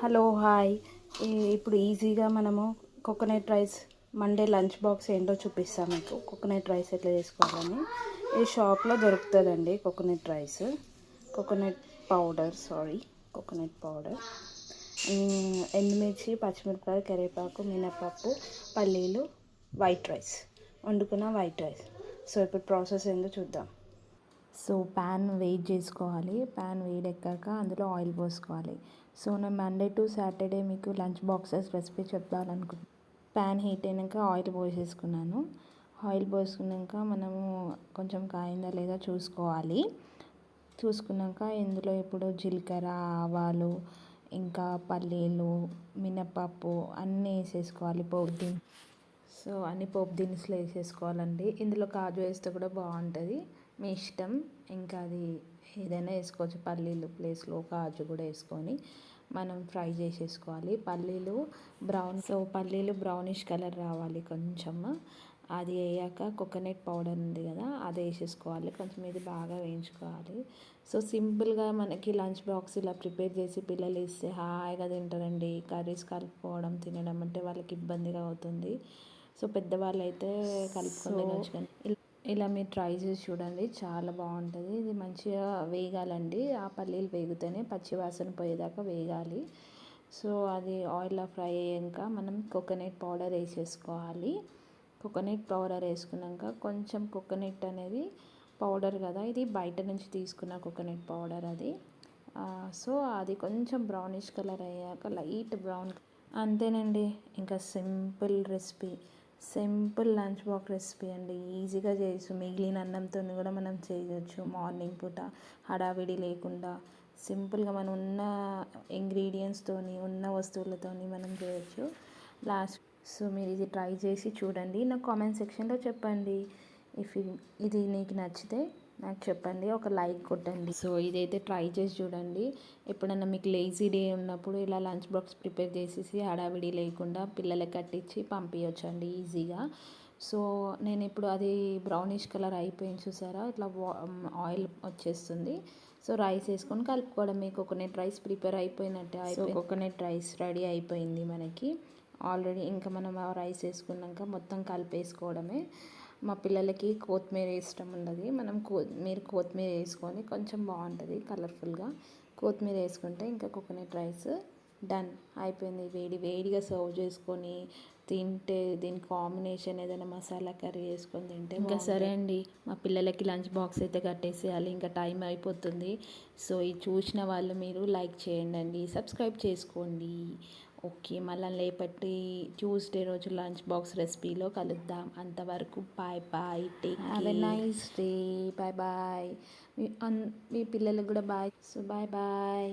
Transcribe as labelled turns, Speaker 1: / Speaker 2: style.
Speaker 1: Hello hi. ఇప్పుడు ఈజీగా మనము coconut rice Monday lunch box ఏంటో చూపిస్తాను మీకు. కోకోనట్ రైస్ ఎట్లా చేసుకోవాలని ఈ షాప్లో దొరుకుతుందండి. కోకోనట్ పౌడర్, ఎండుమిర్చి, పచ్చిమిరపకాయలు, కరివేపాకు, మినపప్పు, పల్లీలు, వండుకున్న వైట్ రైస్. సో ఇప్పుడు ప్రాసెస్ ఏందో చూద్దాం. సో ప్యాన్ వేడి చేసుకోవాలి. ప్యాన్ వేడెక్కాక అందులో ఆయిల్ పోసుకోవాలి. సో నేను మండే టు సాటర్డే మీకు లంచ్ బాక్సెస్ రెసిపీ చెప్పాలనుకుంటున్నాను. ప్యాన్ హీట్ అయినాక ఆయిల్ పోసేసుకున్నాను. ఆయిల్ పోసుకున్నాక మనము కొంచెం కాయిందా లేదా చూసుకున్నాక ఇందులో ఇప్పుడు జీలకర్ర, ఆవాలు, ఇంకా పల్లీలు, మినపప్పు అన్నీ వేసేసుకోవాలి. సో అన్ని పోపు దినుసులు వేసేసుకోవాలండి. ఇందులో కాజు వేస్తే కూడా బాగుంటుంది, మీ ఇష్టం. ఇంకా అది ఏదైనా వేసుకోవచ్చు. పల్లీలు ప్లేస్లో కాజు కూడా వేసుకొని మనం ఫ్రై చేసేసుకోవాలి. పల్లీలు బ్రౌనిష్ కలర్ రావాలి కొంచెం. అది వేయాక కోకోనట్ పౌడర్ ఉంది కదా, అది వేసేసుకోవాలి. కొంచెం ఇది బాగా వేయించుకోవాలి. సో సింపుల్గా మనకి లంచ్ బాక్స్ ఇలా ప్రిపేర్ చేసి పిల్లలు ఇస్తే హాయిగా తింటారండి. కర్రీస్ కలుపుకోవడం తినడం అంటే వాళ్ళకి ఇబ్బందిగా అవుతుంది. సో పెద్దవాళ్ళు అయితే కలుపుకొని తినొచ్చు. కానీ ఇలా మీరు ట్రై చేసి చూడండి, చాలా బాగుంటుంది. ఇది మంచిగా వేగాలండి. ఆ పల్లీలు వేగితేనే పచ్చివాసన పోయేదాకా వేగాలి. సో అది ఆయిల్లో ఫ్రై అయ్యాక మనం కోకోనట్ పౌడర్ వేసేసుకోవాలి. కోకోనట్ పౌడర్ వేసుకున్నాక కొంచెం కోకోనట్ అనేది పౌడర్ కదా, ఇది బయట నుంచి తీసుకున్న కోకోనట్ పౌడర్ అది. సో అది కొంచెం బ్రౌనిష్ కలర్ అయ్యాక లైట్ బ్రౌన్. అంతేనండి, ఇంకా సింపుల్ లంచ్ బాక్స్ రెసిపీ అండి. ఈజీగా చేయొచ్చు. మిగిలిన అన్నంతో కూడా మనం చేయొచ్చు. మార్నింగ్ పూట హడావిడి లేకుండా సింపుల్గా మనం ఉన్న ఇంగ్రీడియంట్స్తోని, ఉన్న వస్తువులతోని మనం చేయొచ్చు. సో మీరు ఇది ట్రై చేసి చూడండి. నాకు కామెంట్ సెక్షన్లో చెప్పండి. ఇది నీకు నచ్చితే నాకు చెప్పండి, ఒక లైక్ కొట్టండి. సో ఇదైతే ట్రై చేసి చూడండి. ఎప్పుడన్నా మీకు లేజీ డే ఉన్నప్పుడు ఇలా లంచ్ బాక్స్ ప్రిపేర్ చేసేసి హడావిడి లేకుండా పిల్లలకి కట్టించి పంపించండి ఈజీగా. సో నేను ఇప్పుడు అది బ్రౌనిష్ కలర్ అయిపోయింది చూసారా, ఇట్లా ఆయిల్ వచ్చేస్తుంది. సో రైస్ వేసుకొని కలుపుకోవడమే. కోకోనట్ రైస్ ప్రిపేర్ అయిపోయినట్టే. కోకోనట్ రైస్ రెడీ అయిపోయింది మనకి ఆల్రెడీ. ఇంకా మనం ఆ రైస్ వేసుకున్నాక మొత్తం కలిపేసుకోవడమే. మా పిల్లలకి కొత్తిమీర ఇష్టం ఉండదు. మీరు కొత్తిమీర వేసుకొని కొంచెం బాగుంటుంది కలర్ఫుల్గా. కొత్తిమీర వేసుకుంటే ఇంకా కోకోనట్ రైస్ డన్ అయిపోయింది. వేడిగా సర్వ్ చేసుకొని తింటే దీని కాంబినేషన్ ఏదైనా మసాలా కర్రీ వేసుకొని తింటే ఇంకా సరే అండి. మా పిల్లలకి లంచ్ బాక్స్ అయితే కట్టేసేయాలి, ఇంకా టైం అయిపోతుంది. సో ఇది చూసిన వాళ్ళు మీరు లైక్ చేయండి, సబ్స్క్రైబ్ చేసుకోండి. ఓకే, మళ్ళీ రేపటి ట్యూస్డే రోజు లంచ్ బాక్స్ రెసిపీలో కలుద్దాం. అంతవరకు bye. Have a nice day. Bye. మీ పిల్లలకు కూడా బాయ్. So bye.